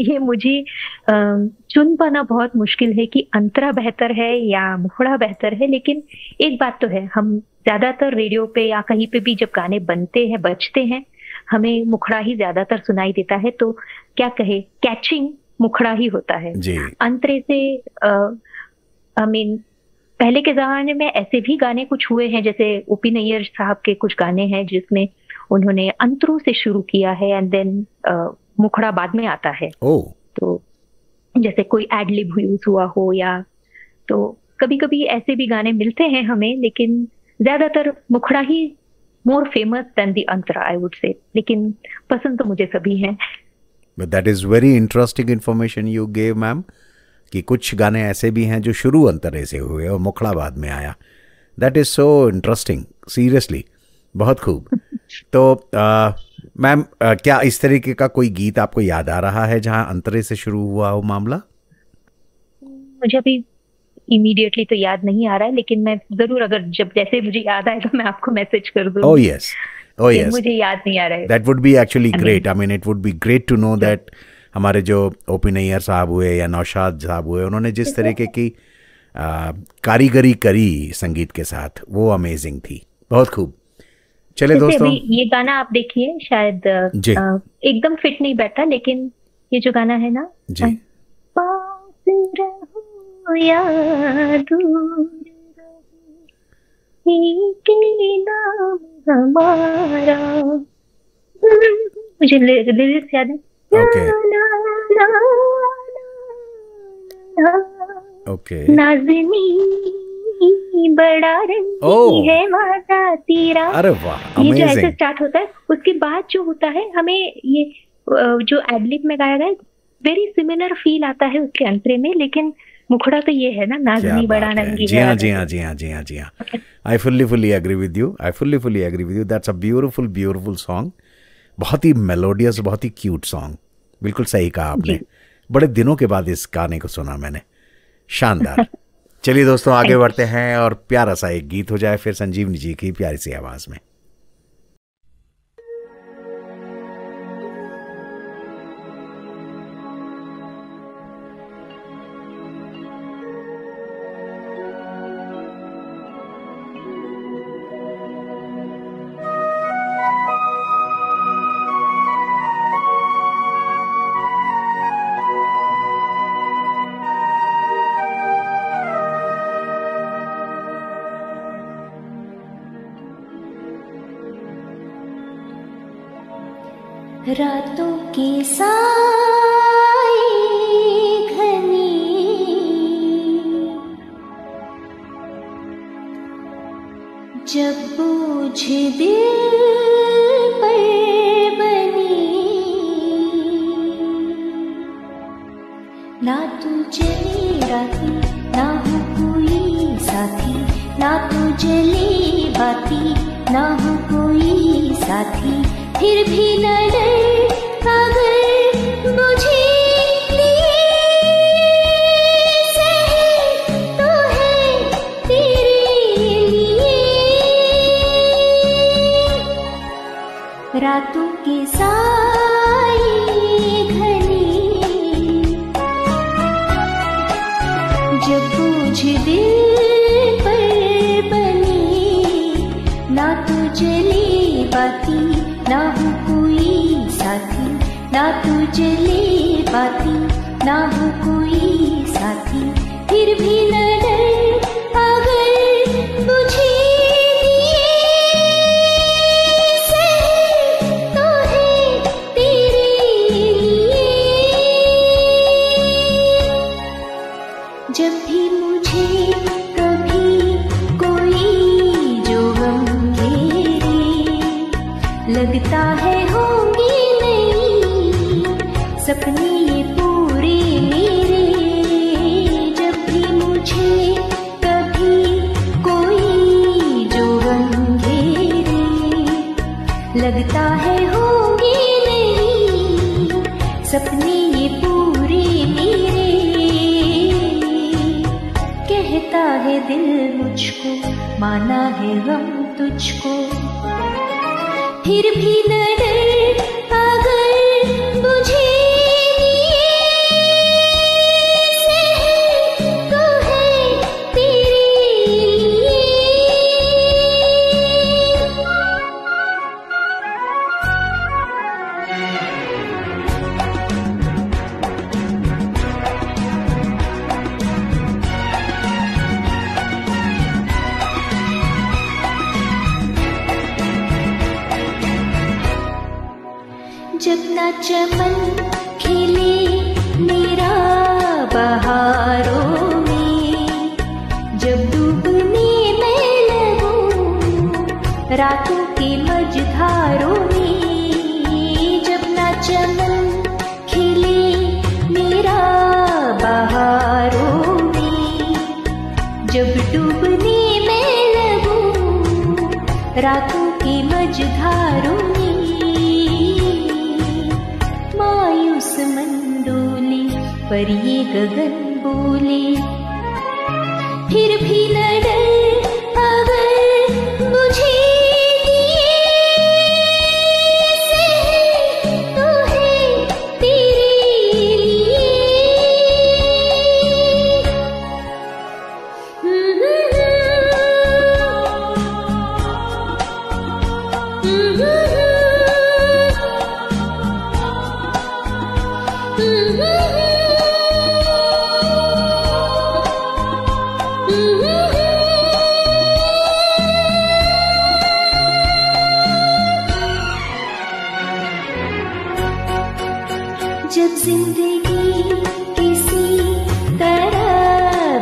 ये मुझे चुन पाना बहुत मुश्किल है कि अंतरा बेहतर है या मुखड़ा बेहतर है। लेकिन एक बात तो है, हम ज्यादातर रेडियो पे या कहीं पे भी जब गाने बनते हैं, बजते हैं, हमें मुखड़ा ही ज्यादातर सुनाई देता है। तो क्या कहे, कैचिंग मुखड़ा ही होता है। अंतरे से पहले के जमाने में ऐसे भी गाने कुछ हुए हैं, जैसे ओपी नैयर साहब के कुछ गाने हैं जिसमें उन्होंने अंतरों से शुरू किया है एंड देन मुखड़ा बाद में आता है। तो जैसे कोई एडलिब यूज हुआ हो, या तो कभी कभी ऐसे भी गाने मिलते हैं हमें, लेकिन ज्यादातर मुखड़ा ही मोर फेमस देन द अंतरा, आई वुड से। लेकिन पसंद तो मुझे सभी हैं। That is very interesting information you gave ma'am, कि कुछ गाने ऐसे भी हैं जो शुरू अंतरे से हुए और मुखड़ा बाद में आया। That is so interesting, seriously, बहुत खूब। तो मैम, क्या इस तरीके का कोई गीत आपको याद आ रहा है जहां अंतरे से शुरू हुआ हो मामला? मुझे अभी इमीडिएटली तो याद नहीं आ रहा है, लेकिन मैं जरूर, अगर जब जैसे मुझे याद आए तो मैं आपको मैसेज कर दूंगी। ओह यस, ओह यस, मुझे याद नहीं आ रहा है। That would be actually great. I mean it would be great to know that हमारे जो ओपी नैयर साहब हुए या नौशाद साहब हुए, उन्होंने जिस तरीके की कारीगरी करी संगीत के साथ, वो अमेजिंग थी। बहुत खूब। चले दोस्तों, ये गाना आप देखिए, शायद एकदम फिट नहीं बैठा, लेकिन ये जो गाना है ना, पास रहो या दूर के नाम हमारा, मुझे लिरिक्स याद है। ओके, नाज़नी बड़ा रंगी है वादा तेरा। अरे वाह, ये जो ऐसे स्टार्ट होता है, उसके बाद जो होता है, हमें ये जो एडलिब में गाया गया, वेरी सिमिलर फील आता है उसके अंतरे में। लेकिन मुखड़ा तो ये है ना, नाज़नी बड़ा नंगी। जी हाँ जी हाँ जी हाँ जी हाँ जी हाँ, I fully agree with you, I fully agree with you. That's a beautiful song, बहुत ही मेलोडियस, बहुत ही क्यूट सॉन्ग। बिल्कुल सही कहा आपने, बड़े दिनों के बाद इस गाने को सुना मैंने, शानदार। चलिए दोस्तों आगे बढ़ते हैं और प्यारा सा एक गीत हो जाए फिर संजीवनी जी की प्यारी सी आवाज में। रातों के साए घने जब बोझ दिल पर बने, ना तू चले राती ना हो कोई साथी, ना तू जले बाती ना हो कोई साथी, फिर भी न डर अगर मुझे लिए सही तो है तेरे लिए। रातों के साए घने जब बोझ दिल पर बने, ना तो जले बाती ना हो कोई साथी, ना तू जले बाती ना हो कोई साथी, फिर भी न डर अगर मुझे लिए सही तो है तेरे लिए। जब भी मुझे कभी कोई जो गम घेरे, लगता है होंगे नहीं सपने ये पूरे मेरे। जब भी मुझे कभी कोई जो गम घेरे, लगता है होंगे नहीं सपने ये पूरे मेरे। कहता है दिल मुझको माना है गम तुझको, फिर भी न डर अगर मुझे लिए सही तो है तेरे लिए। जब ना चमन खिले मेरा बहारों में, जब डूबने मैं लगूं रातों के मझधारों में। जब ना चमन खिले मेरा बहारों में, जब डूबने मैं लगूं रातों के मझधारों में। मायूस मन डोले पर ये गगन बोले, फिर भी न डर अगर मुझे लिए सही तो है तेरे लिए। जब जिंदगी किसी तरह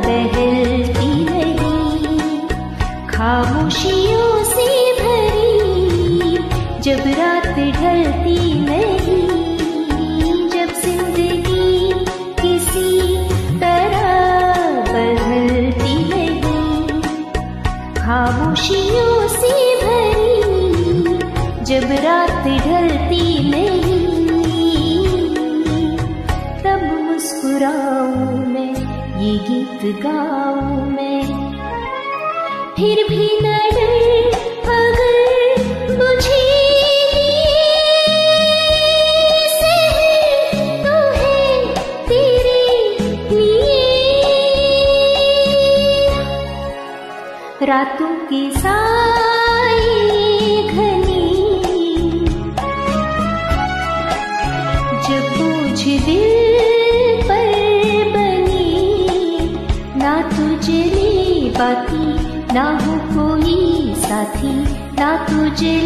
बहलती नहीं, खामोशियों से भरी जब रात ढलती नहीं। जब जिंदगी किसी तरह जब रात ढलती नहीं तब मुस्कुराऊं मैं, ये गीत गाऊं मैं। फिर भी न डर अगर मुझे तो है तेरे लिए रातों के साए घने जब बोझ दिल पर बने, ना तुझे बाती ना हो कोई साथी, ना तुझे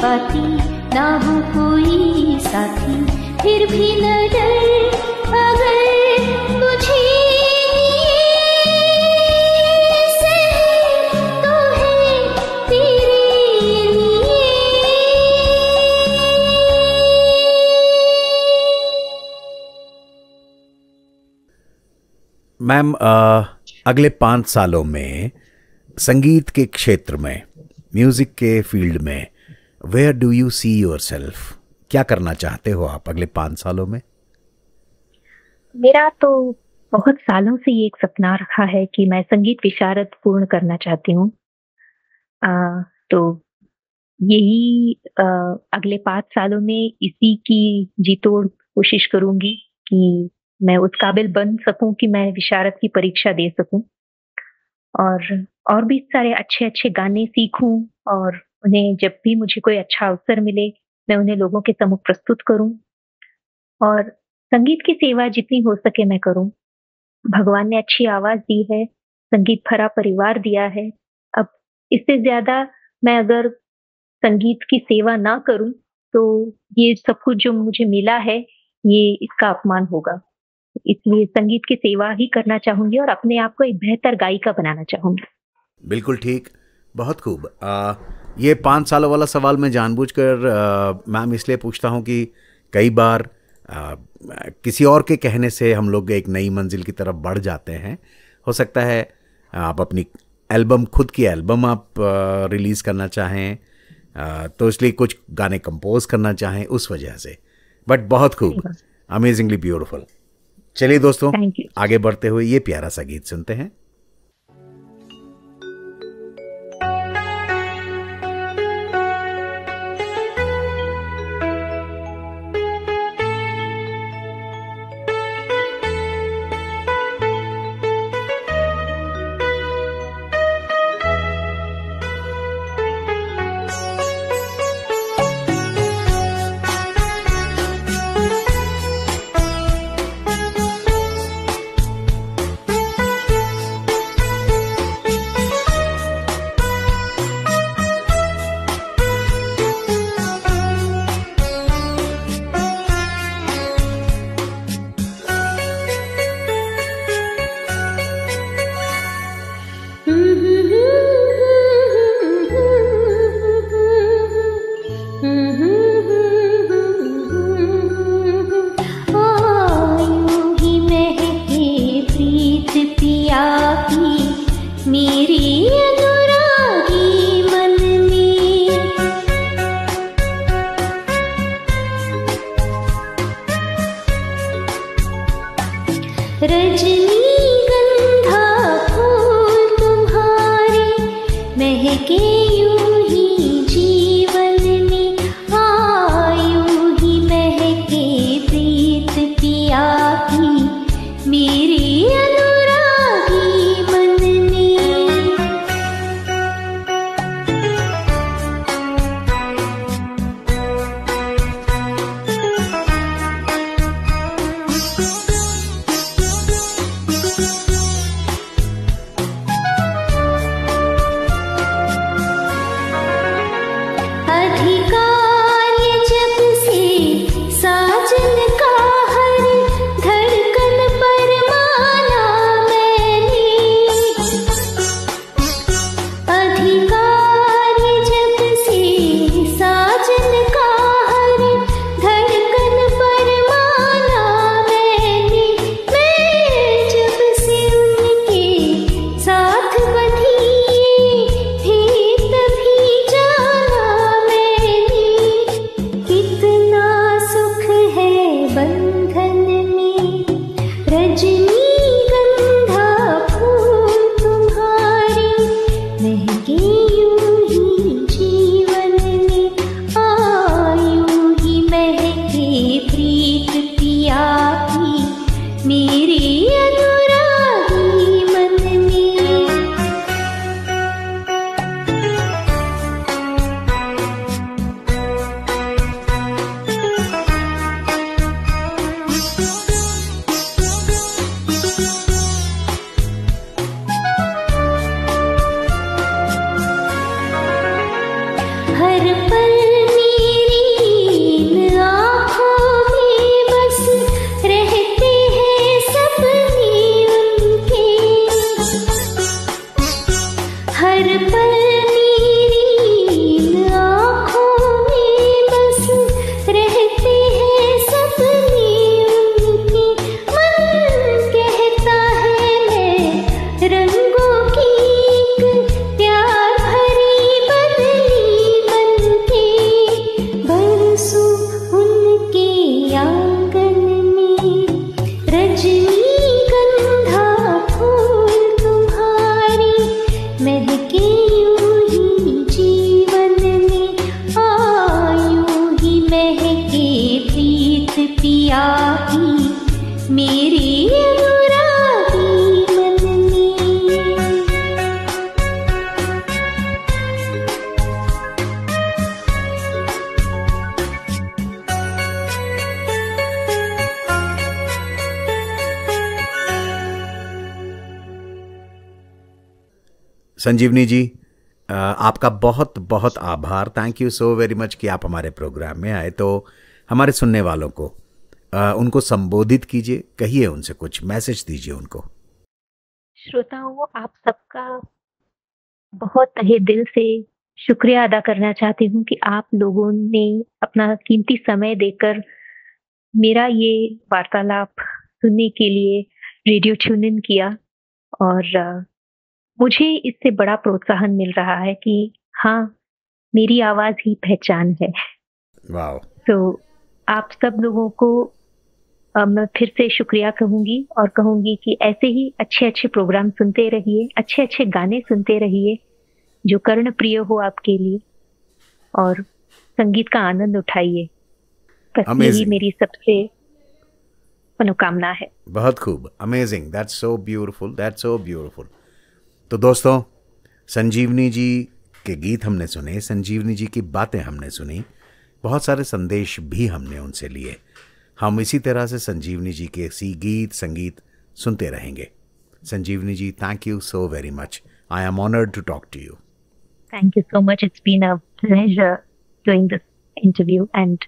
बाती ना हो कोई साथी। फिर भी न डर अगर मुझे तो है तेरे लिए। मैम, अगले 5 सालों में संगीत के क्षेत्र में, म्यूजिक के फील्ड में, where do you see yourself? क्या करना चाहते हो आप अगले 5 सालों में? मेरा तो बहुत सालों से ये एक सपना रखा है कि मैं संगीत विशारद पूर्ण करना चाहती हूँ। तो यही अगले 5 सालों में इसी की जी तोड़ कोशिश करूंगी कि मैं उस काबिल बन सकूं कि मैं विशारद की परीक्षा दे सकूं, और भी सारे अच्छे अच्छे गाने सीखूं, और उन्हें जब भी मुझे कोई अच्छा अवसर मिले मैं उन्हें लोगों के सम्मुख प्रस्तुत करूं, और संगीत की सेवा जितनी हो सके मैं करूं। भगवान ने अच्छी आवाज दी है, संगीत भरा परिवार दिया है, अब इससे ज्यादा मैं अगर संगीत की सेवा ना करूं तो ये सब कुछ जो मुझे मिला है ये इसका अपमान होगा। इसलिए संगीत की सेवा ही करना चाहूंगी और अपने आप को एक बेहतर गायिका बनाना चाहूंगी। बिल्कुल ठीक, बहुत खूब। ये 5 सालों वाला सवाल मैं जानबूझकर मैम इसलिए पूछता हूँ कि कई बार किसी और के कहने से हम लोग एक नई मंजिल की तरफ बढ़ जाते हैं। हो सकता है आप अपनी एल्बम, खुद की एल्बम आप रिलीज़ करना चाहें, तो इसलिए कुछ गाने कंपोज करना चाहें उस वजह से। बट बहुत खूब, अमेजिंगली ब्यूटीफुल। चलिए दोस्तों, आगे बढ़ते हुए ये प्यारा सा गीत सुनते हैं। पल मेरी इन आँखों में बस रहते हैं सपने उनके। हर पल मेरी इन आँखों में बस रहते हैं सपने उनके। मन कहता है मैं रंगों की एक प्यार भरी बदली बनके बरसूं उनके आंगन में। रजनीगंधा फूल तुम्हारी महके यूं ही जीवन में। यूं ही महके प्रीत पिया की मेरी अनुरागी मन में। संजीवनी जी, आपका बहुत बहुत आभार। Thank you so very much कि आप हमारे प्रोग्राम में आए। तो हमारे सुनने वालों को उनको संबोधित कीजिए, कहिए उनसे कुछ मैसेज दीजिए उनको। श्रोताओं, आप सबका बहुत तहे दिल से शुक्रिया अदा करना चाहती हूँ कि आप लोगों ने अपना कीमती समय देकर मेरा ये वार्तालाप सुनने के लिए रेडियो ट्यून इन किया। और मुझे इससे बड़ा प्रोत्साहन मिल रहा है कि हाँ, मेरी आवाज ही पहचान है। वाह। तो आप सब लोगों को मैं फिर से शुक्रिया कहूंगी और कहूंगी कि ऐसे ही अच्छे अच्छे प्रोग्राम सुनते रहिए, अच्छे अच्छे गाने सुनते रहिए जो कर्ण प्रिय हो आपके लिए, और संगीत का आनंद उठाइए। बस यही मेरी सबसे मनोकामना है। बहुत खूब, amazing, that's so beautiful, that's so beautiful. तो दोस्तों, संजीवनी जी के गीत हमने सुने, संजीवनी जी की बातें हमने सुनी, बहुत सारे संदेश भी हमने उनसे लिए। हम इसी तरह से संजीवनी जी के गीत संगीत सुनते रहेंगे। Sanjeevani ji, thank you so very much. I am honoured to talk to you. Thank you so much. It's been a pleasure doing this interview, and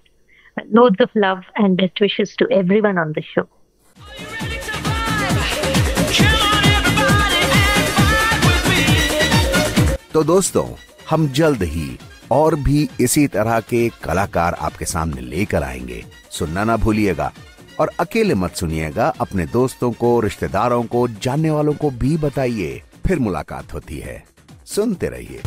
loads of love and best wishes to everyone on the show. तो दोस्तों, हम जल्द ही और भी इसी तरह के कलाकार आपके सामने लेकर आएंगे। सुनना ना भूलिएगा, और अकेले मत सुनिएगा, अपने दोस्तों को, रिश्तेदारों को, जानने वालों को भी बताइए। फिर मुलाकात होती है, सुनते रहिए।